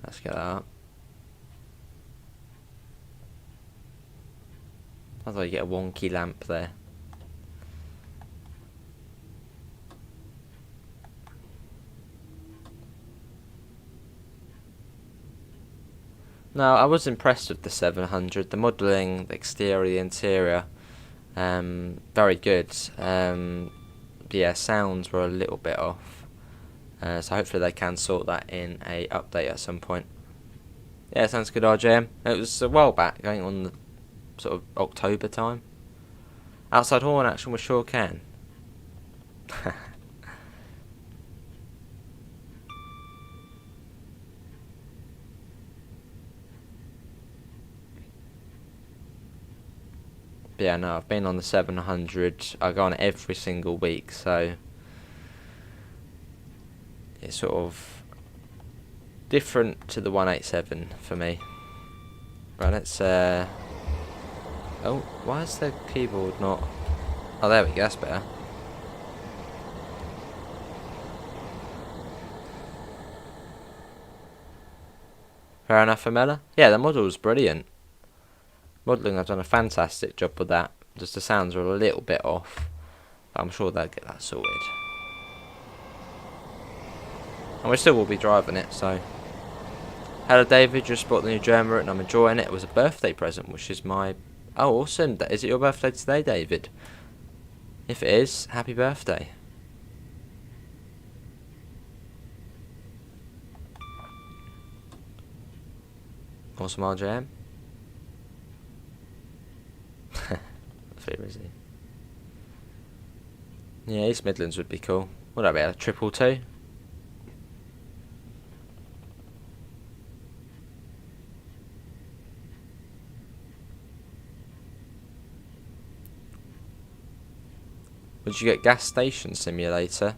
Let's get that up. I thought you get a wonky lamp there. No, I was impressed with the 700. The modelling, the exterior, the interior, very good. Yeah, sounds were a little bit off. So hopefully they can sort that in a update at some point. Yeah, sounds good, RJM. It was a while back, going on the sort of October time. Outside horn action, we sure can. But yeah, no, I've been on the 700. I go on it every single week, so it's sort of different to the 187 for me. Right, let's oh, why is the keyboard not... Oh, there we go, that's better. Fair enough, Amela. Yeah, the model's brilliant. Modelling, I've done a fantastic job with that. Just the sounds are a little bit off, but I'm sure they'll get that sorted. And we still will be driving it, so... Hello David, just bought the new German and I'm enjoying it. It was a birthday present, which is my... Oh, awesome. Is it your birthday today, David? If it is, happy birthday. Awesome RJM. Is he? Yeah, East Midlands would be cool. Would that be a 222? Would you get gas station simulator?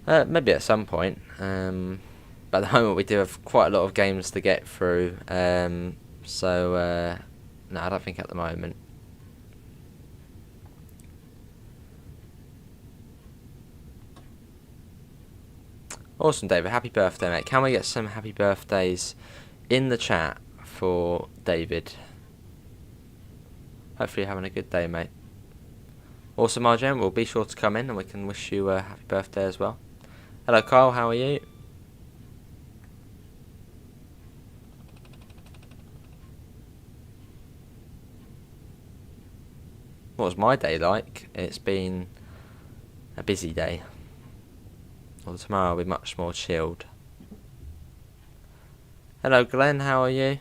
Maybe at some point. But at the moment we do have quite a lot of games to get through. So no, I don't think at the moment. Awesome, David. Happy birthday, mate. Can we get some happy birthdays in the chat for David? Hopefully you're having a good day, mate. Awesome, RJ. We'll be sure to come in and we can wish you a happy birthday as well. Hello, Carl. How are you? What was my day like? It's been a busy day. Well, tomorrow will be much more chilled. Hello, Glenn. How are you?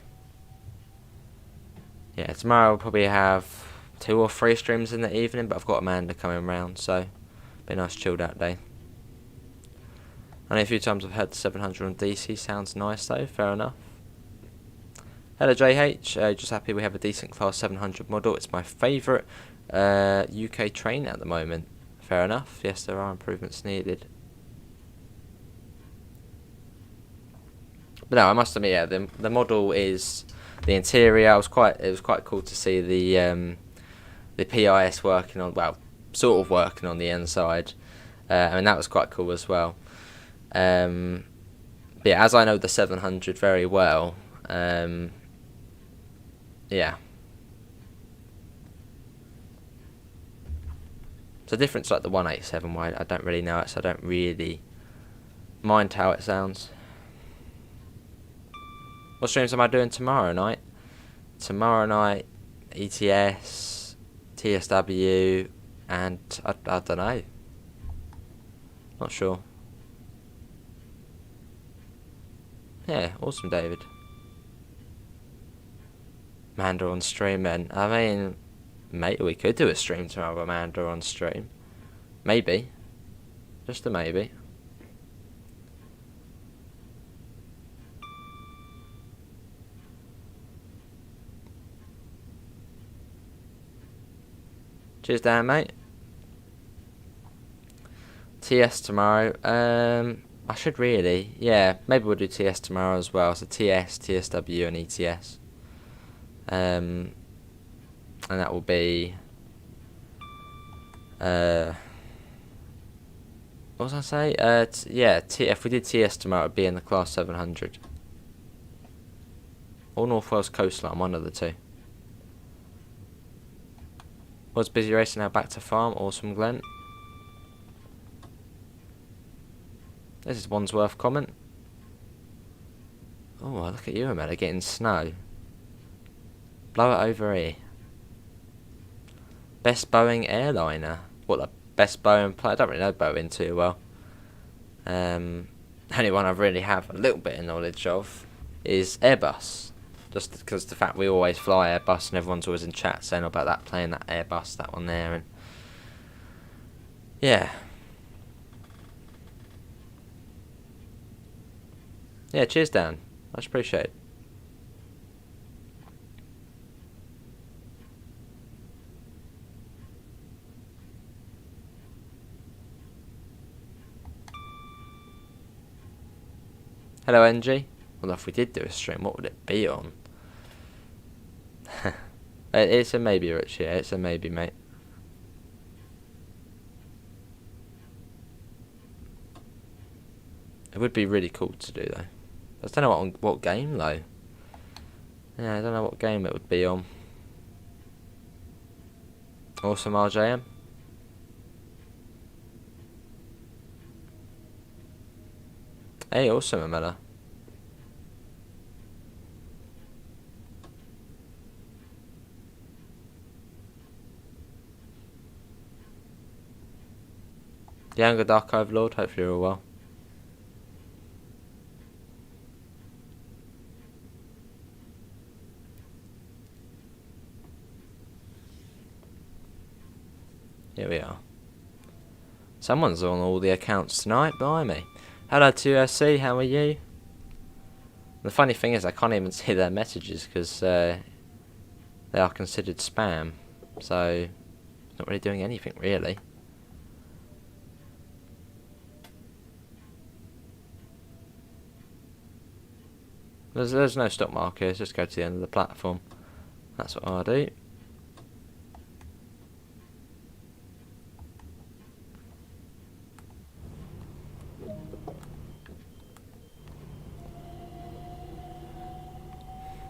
Yeah, tomorrow we'll probably have 2 or 3 streams in the evening, but I've got Amanda coming round, so be a nice chilled out day. I know a few times I've heard the 700 on DC sounds nice though, fair enough. Hello JH, just happy we have a decent class 700 model. It's my favourite UK train at the moment. Fair enough, yes there are improvements needed. But no, I must admit, yeah, the model is the interior. It was quite cool to see the PIS working on, well, sort of working on the inside. I mean that was quite cool as well. But yeah, as I know the 700 very well, yeah. It's a difference like the 187 wide. I don't really know it, so I don't really mind how it sounds. What streams am I doing tomorrow night? Tomorrow night, ETS, TSW, and I don't know. Not sure. Yeah, awesome, David. Amanda on stream, then. I mean, maybe we could do a stream tomorrow with Amanda on stream. Maybe. Just a maybe. Cheers, Dan, mate. TS tomorrow. I should really. Yeah, maybe we'll do TS tomorrow as well. So TS, TSW, and ETS. And that will be. What was I say? Yeah. If we did TS tomorrow, it'd be in the class 700. Or North Wales Coastline, one of the two. Was busy racing, now back to farm. Awesome, Glenn. This is Wandsworth comment. Oh, look at you, Amanda, getting snow. Blow it over here. Best Boeing airliner. What, the best Boeing plane? I don't really know Boeing too well. Only one I really have a little bit of knowledge of is Airbus. just because the fact we always fly Airbus and everyone's always in chat saying about that plane, that Airbus, that one there, and yeah. Yeah, cheers, Dan. Much appreciated. Hello, NG. Well, if we did do a stream, what would it be on? It's a maybe, Rich. Yeah, it's a maybe, mate. It would be really cool to do, though. I just don't know what game, though. Yeah, I don't know what game it would be on. Awesome, RJM. Hey, awesome, Amela. Younger Dark Overlord, hopefully you're all well. Here we are. Someone's on all the accounts tonight, blimey. Hello to C, how are you? The funny thing is I can't even see their messages because they are considered spam. So, not really doing anything really. There's no stock markers, just go to the end of the platform. That's what I'll do.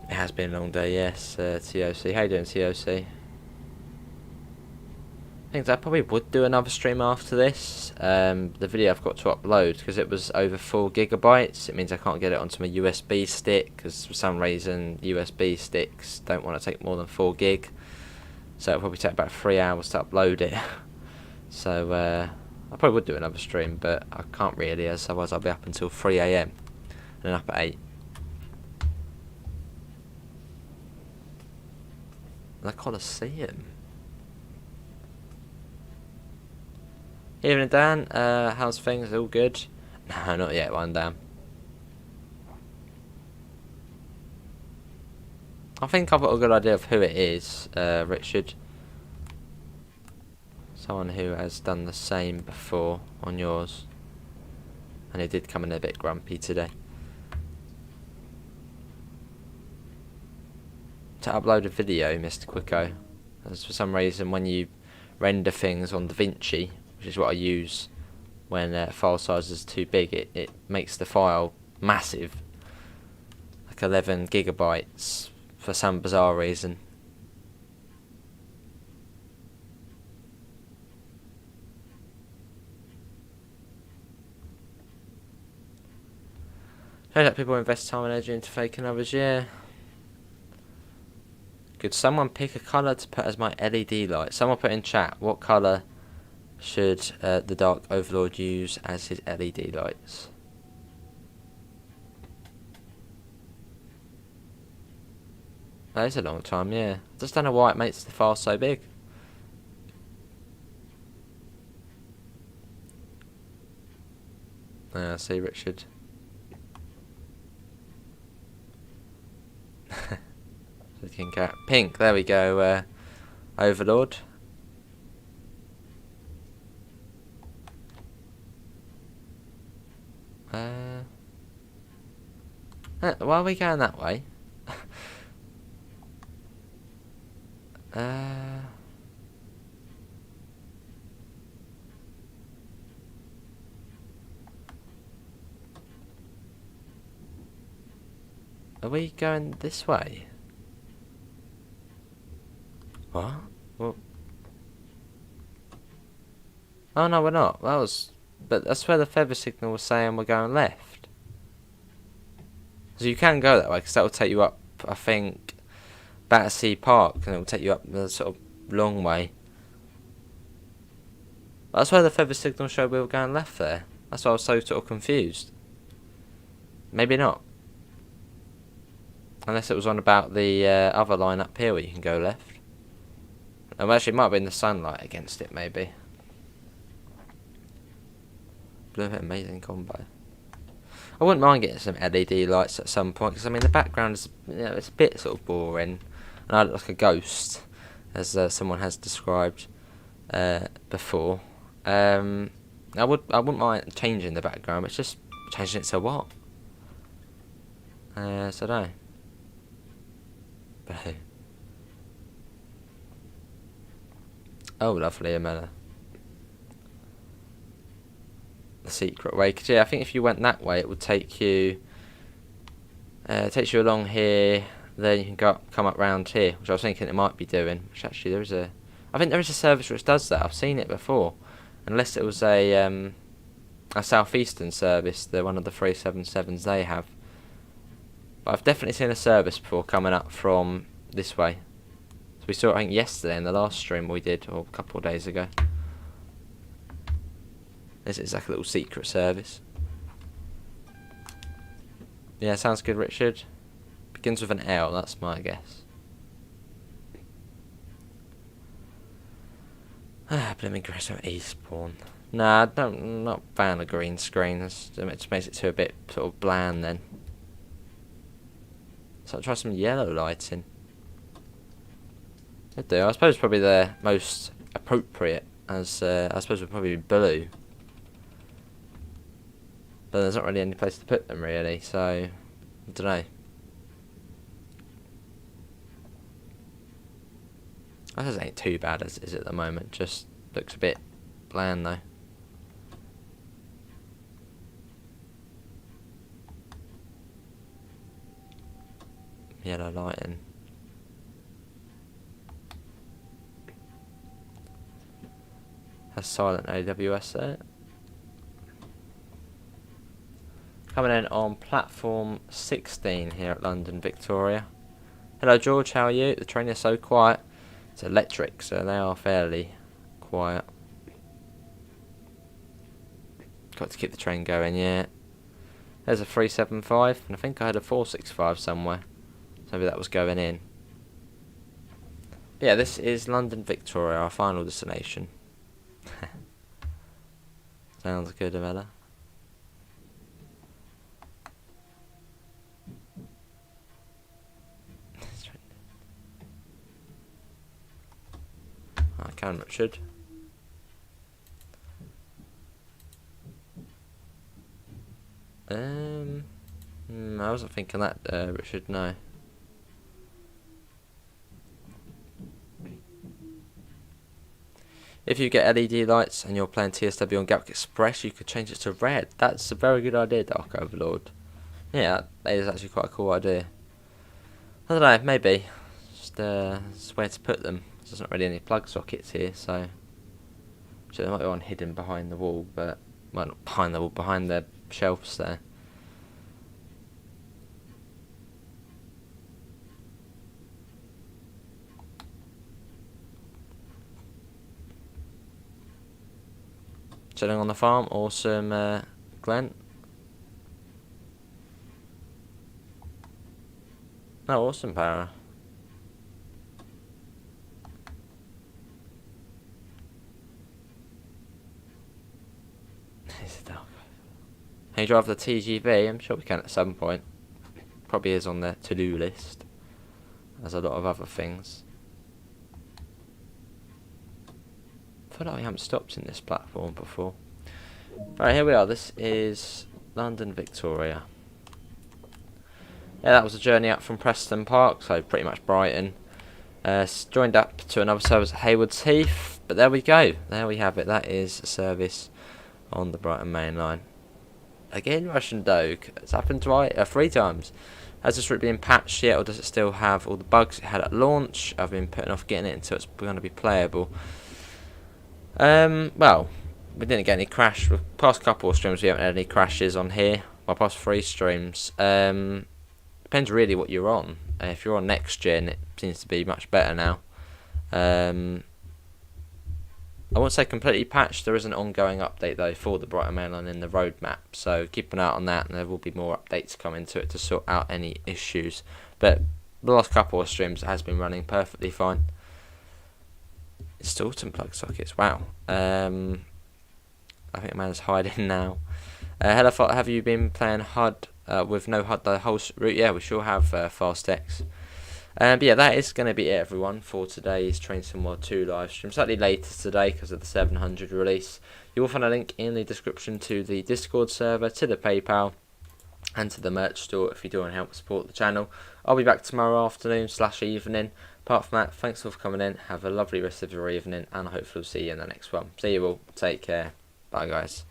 It has been a long day, yes, TOC. How you doing, TOC? I think I probably would do another stream after this. The video I've got to upload, because it was over 4 gigabytes. It means I can't get it onto my USB stick, because for some reason USB sticks don't want to take more than 4 gig. So it'll probably take about 3 hours to upload it. So I probably would do another stream, but I can't really, as otherwise I'll be up until 3 AM and then up at 8. The Colosseum. Evening, Dan. How's things? All good? No, not yet. One down. I think I've got a good idea of who it is, Richard. Someone who has done the same before on yours, and he did come in a bit grumpy today. To upload a video, Mr. Quicko, as for some reason when you render things on DaVinci, which is what I use when file size is too big, it makes the file massive, like 11 gigabytes for some bizarre reason. Heard that people invest time and energy into faking others, yeah. Could someone pick a colour to put as my LED light? Someone put in chat, what colour should the Dark Overlord use as his LED lights? That is a long time, yeah. I just don't know why it makes the file so big. I see, Richard. King cat. Pink, there we go, Overlord. Why are we going that way? Are we going this way? What? Well, oh no, we're not. That was, but that's where the feather signal was saying we're going left. So you can go that way, because that will take you up, I think, Battersea Park, and it will take you up the sort of long way. But that's where the feather signal showed we were going left there. That's why I was so sort of confused. Maybe not. Unless it was on about the other line up here where you can go left. Actually, it might have been the sunlight against it, maybe. Amazing combo. I wouldn't mind getting some LED lights at some point, because I mean the background is, it's a bit sort of boring, and I look like a ghost, as someone has described before. I wouldn't mind changing the background, but it's just changing it to what? So I don't know. Oh, lovely, Amela. The secret way, because yeah, I think if you went that way, it would take you, takes you along here. Then you can come up round here, which I was thinking it might be doing. Which actually I think there is a service which does that. I've seen it before, unless it was a southeastern service. They're one of the 377s they have. But I've definitely seen a service before coming up from this way. So we saw it, I think, yesterday in the last stream we did, or a couple of days ago. This is like a little secret service. Yeah, sounds good, Richard. Begins with an L, that's my guess. Blooming Gresso Eastbourne. Nah, I'm not a fan of green screens. It just makes it too a bit sort of bland then. So I'll try some yellow lighting. I do. I suppose probably the most appropriate, as I suppose would probably be blue. But there's not really any place to put them really, so I don't know. That ain't too bad as it is at the moment. Just looks a bit bland though. Yellow lighting. Has silent AWS there. Coming in on platform 16 here at London Victoria. Hello George, how are you? The train is so quiet. It's electric, so they are fairly quiet. Got to keep the train going, yeah. There's a 375, and I think I had a 465 somewhere. So maybe that was going in. But yeah, this is London Victoria, our final destination. Sounds good, Amela. I can, Richard. I wasn't thinking that, Richard, no. If you get LED lights and you're playing TSW on Gatwick Express, you could change it to red. That's a very good idea, Dark Overlord. Yeah, that is actually quite a cool idea. I don't know, maybe. Just where to put them. There's not really any plug sockets here, so there might be one hidden behind the wall, but well, not behind the wall, behind the shelves there. Chilling on the farm, awesome, Glenn. Oh, awesome, Para. Can you drive the TGV? I'm sure we can at some point. Probably is on the to-do list. There's a lot of other things. I feel like we haven't stopped in this platform before. Alright, here we are. This is London Victoria. Yeah, that was a journey up from Preston Park, so pretty much Brighton. Joined up to another service at Haywards Heath, but there we go. There we have it. That is a service on the Brighton Mainline. Again, Russian Doge. It's happened twice, 3 times. Has this route been patched yet, or does it still have all the bugs it had at launch? I've been putting off getting it until it's going to be playable. Well, we didn't get any crash. The past couple of streams we haven't had any crashes on here. Well, past 3 streams. Depends really what you're on. If you're on next gen, it seems to be much better now. I won't say completely patched. There is an ongoing update though for the Brighton Mainline in the roadmap, so keep an eye on that, and there will be more updates coming to it to sort out any issues. but the last couple of streams it has been running perfectly fine. Installed some plug sockets. Wow. I think man's hiding now. Hello, have you been playing HUD with no HUD the whole route? Yeah, we sure have, FastX. But yeah, that is going to be it, everyone, for today's Train Sim World 2 live stream. Slightly later today because of the 700 release. You will find a link in the description to the Discord server, to the PayPal, and to the merch store if you do want to help support the channel. I'll be back tomorrow afternoon/evening. Apart from that, thanks for coming in. Have a lovely rest of your evening, and I hope we'll see you in the next one. See you all. Take care. Bye, guys.